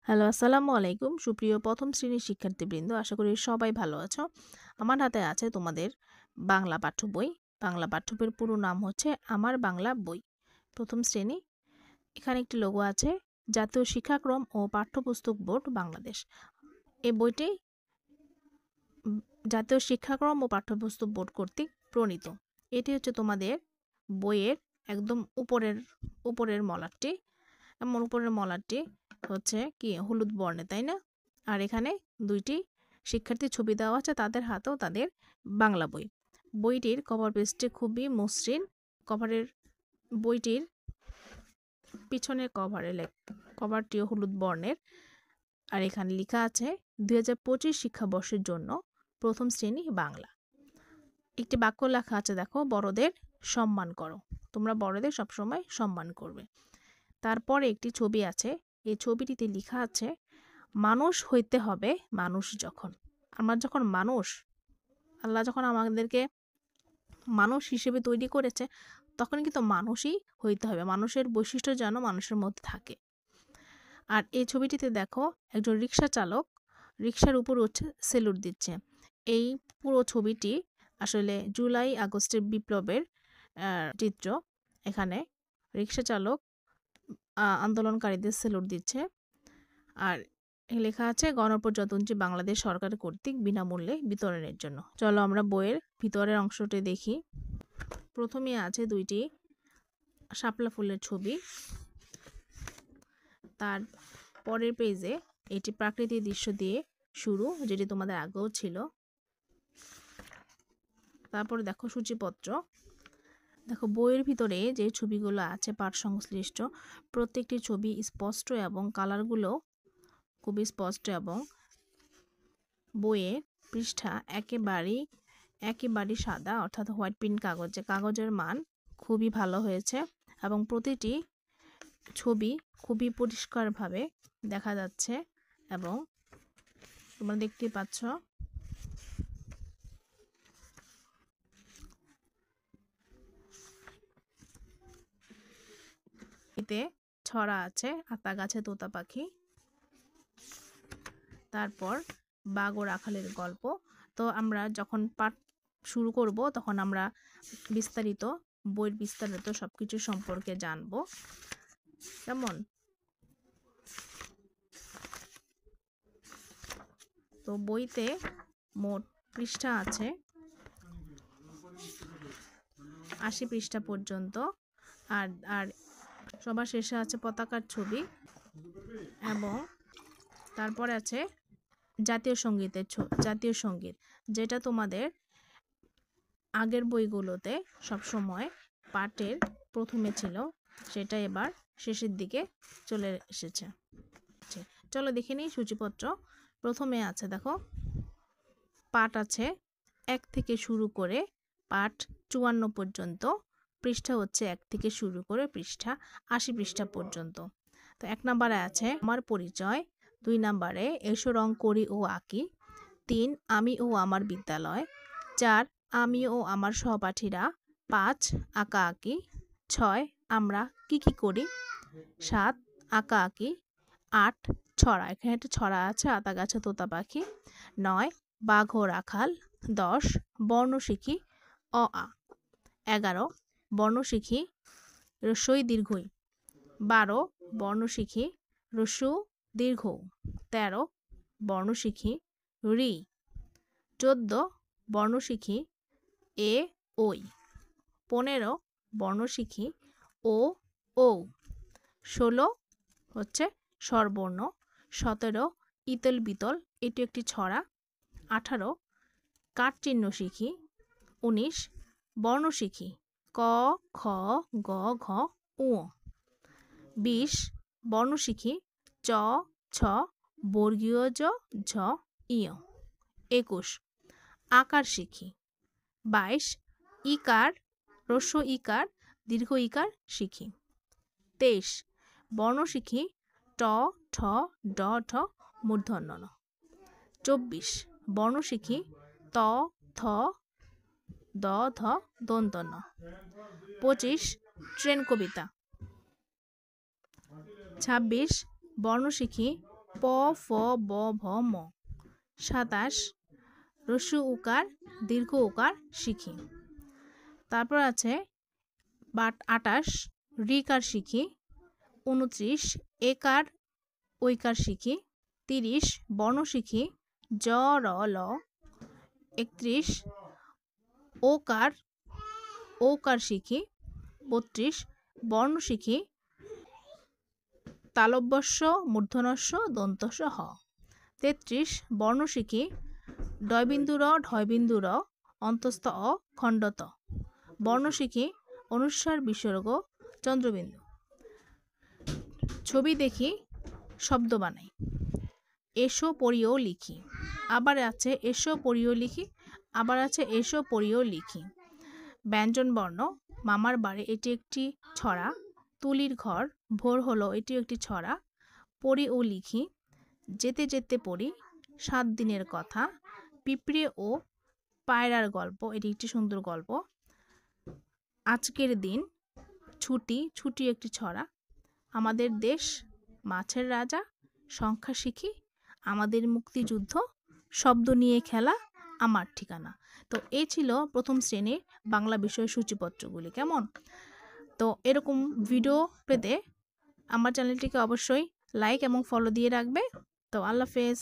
Hello, আসসালামু আলাইকুম। সুপ্রিয় প্রথম শ্রেণীর শিক্ষার্থীবৃন্দ, আশা করি সবাই ভালো আছো। আমার হাতে আছে তোমাদের বাংলা পাঠ্য বই। বাংলা পাঠ্য বইয়ের পুরো নাম হচ্ছে আমার বাংলা বই, প্রথম শ্রেণী। এখানে একটি লোগো আছে, জাতীয় শিক্ষাক্রম ও পাঠ্যপুস্তক বোর্ড বাংলাদেশ। এই বইটি জাতীয় শিক্ষাক্রম ও পাঠ্যপুস্তক বোর্ড কর্তৃক প্রণীত। এটি হচ্ছে তোমাদের বইয়ের একদম উপরের মলাটটি। এমন উপরের মলাটটি হচ্ছে কি হলুদ বর্ণে, তাই না? আর এখানে দুইটি শিক্ষার্থীর ছবি দেওয়া আছে, তাদের হাতেও তাদের বাংলা বই। বইটির কভার পেজটি খুবই মসৃণ। বইটির পিছনের কভারটিও হলুদ বর্ণের। আর এখানে লেখা আছে 2025 শিক্ষাবর্ষের জন্য প্রথম শ্রেণী বাংলা। একটি বাক্য লেখা আছে, দেখো, বড়দের সম্মান করো। তোমরা বড়দের সবসময় সম্মান করবে। তারপরে একটি ছবি আছে, এই ছবিটিতে লেখা আছে মানুষ হইতে হবে মানুষ যখন। আমরা যখন মানুষ, আল্লাহ যখন আমাদেরকে মানুষ হিসেবে তৈরি করেছে, তখন কিন্তু মানুষই হইতে হবে। মানুষের বৈশিষ্ট্য যেন মানুষের মধ্যে থাকে। আর এই ছবিটিতে দেখো একজন রিক্সা চালক রিক্সার উপর উঠে সেলুট দিচ্ছে। এই পুরো ছবিটি আসলে জুলাই আগস্টের বিপ্লবের চিত্র। এখানে রিক্সা চালক আন্দোলনকারীদের সেলুট দিচ্ছে। আর লেখা আছে গণপ্রজাতন্ত্রী বাংলাদেশ সরকার কর্তৃক বিনামূল্যে বিতরণের জন্য। চলো আমরা বইয়ের ভিতরের অংশটি দেখি। প্রথমে আছে দুইটি শাপলা ফুলের ছবি। তার পরের পেজে এটি প্রাকৃতিক দৃশ্য দিয়ে শুরু, যেটি তোমাদের আগেও ছিল। তারপরে দেখো সূচিপত্র। দেখো বইয়ের ভিতরে যে ছবিগুলো আছে পাঠ সংশ্লিষ্ট, প্রত্যেকটি ছবি স্পষ্ট এবং কালারগুলো খুবই স্পষ্ট, এবং বইয়ের পৃষ্ঠা একেবারেই সাদা, অর্থাৎ হোয়াইট প্রিন্ট কাগজের মান খুবই ভালো হয়েছে, এবং প্রতিটি ছবি খুবই পরিষ্কারভাবে দেখা যাচ্ছে। এবং তোমরা দেখতে পাচ্ছ এতে ছড়া আছে আতা গাছে তোতা পাখি, তারপর বাঘ ও রাখালের গল্প। তো আমরা যখন পাঠ শুরু করব তখন আমরা বইয়ের বিস্তারিত সবকিছু সম্পর্কে জানবো। কেমন? তো বইতে মোট পৃষ্ঠা আছে 80 পৃষ্ঠা পর্যন্ত। আর সবার শেষে আছে পতাকার ছবি, এবং তারপরে আছে জাতীয় সঙ্গীত, যেটা তোমাদের আগের বইগুলোতে সবসময় পাঠের প্রথমে ছিল, সেটা এবার শেষের দিকে চলে এসেছে। চলো দেখে নিই সূচিপত্র। প্রথমে আছে, দেখো, পাঠ আছে 1 থেকে শুরু করে পাঠ 54 পর্যন্ত। পৃষ্ঠা হচ্ছে 1 থেকে শুরু করে পৃষ্ঠা 80 পৃষ্ঠা পর্যন্ত। তো 1 নম্বরে আছে আমার পরিচয়, 2 নম্বরে এসো রং করি ও আঁকি, 3 আমি ও আমার বিদ্যালয়, 4 আমি ও আমার সহপাঠীরা, 5 আঁকা আঁকি, 6 আমরা কি কি করি, 7 আঁকা আঁকি, 8 ছড়া, এখানে একটা ছড়া আছে আতা গাছে তোতা পাখি, 9 বাঘ ও রাখাল, 10 বর্ণ শিখি অ আ, 11 বর্ণ শিখি রস্বই দীর্ঘই, 12 বর্ণ শিখি রস্যু দীর্ঘ, 13 বর্ণ শিখি রি, 14 বর্ণ শিখি এ ওই, 15 বর্ণ শিখি ও ও, 16 হচ্ছে স্বরবর্ণ, 17 ইতল বিতল, এটি একটি ছড়া, 18 কাঠ চিহ্ন শিখি, 19 বর্ণ শিখি ক খ গ ঘ উ, 20 বর্ণ শিখি চ ছ বর্গীয় জ ঝ ইয়, 21 আকার শিখি, 22 ইকার হ্রস্ব ইকার দীর্ঘ ইকার শিখি, 23 বর্ণ শিখি ট ঠ ড ঢ মূর্ধন্য ণ, 24 বর্ণ শিখি ত থ দ ধ দন্ত ন, 25 ট্রেন কবিতা, 26 বর্ণ শিখি প ফ ব ভ ম। 27 রস্যু উকার দীর্ঘ উকার শিখি। তারপর আছে 28 রিকার শিখি। 29 একার ঐকার শিখি। 30 বর্ণ শিখি জ র ল। 31 ওকার ঔকার শিখি। 32 বর্ণ শিখি তালব্যস্য মূর্ধন্যস্য দন্তস্য হ। 33 বর্ণ শিখি ডয়বিন্দু র ঢয়বিন্দু র অন্তস্থ অ খণ্ডত। বর্ণ শিখি অনুস্বার বিসর্গ চন্দ্রবিন্দু। ছবি দেখি শব্দ বানাই। এসো পড়িও লিখি। আবার আছে এসো পড়িও লিখি। আবার আছে এসো পড়িও লিখি। ব্যঞ্জন বর্ণ মামার বাড়ি এটি একটি ছড়া। তুলির ঘর ভোর হলো এটি একটি ছড়া। পড়ি ও লিখি যেতে যেতে পড়ি 7 দিনের কথা। পিঁপড়ে ও পায়রার গল্প এটি একটি সুন্দর গল্প। আজকের দিন ছুটি ছুটি একটি ছড়া। আমাদের দেশ মাছের রাজা সংখ্যা শিখি। আমাদের মুক্তিযুদ্ধ শব্দ নিয়ে খেলা আমার ঠিকানা। তো এই ছিল প্রথম শ্রেণীর বাংলা বিষয় সূচিপত্রগুলি। কেমন? তো এরকম ভিডিও পেতে আমার চ্যানেলটিকে অবশ্যই লাইক এবং ফলো দিয়ে রাখবে। তো আল্লাহ হাফেজ।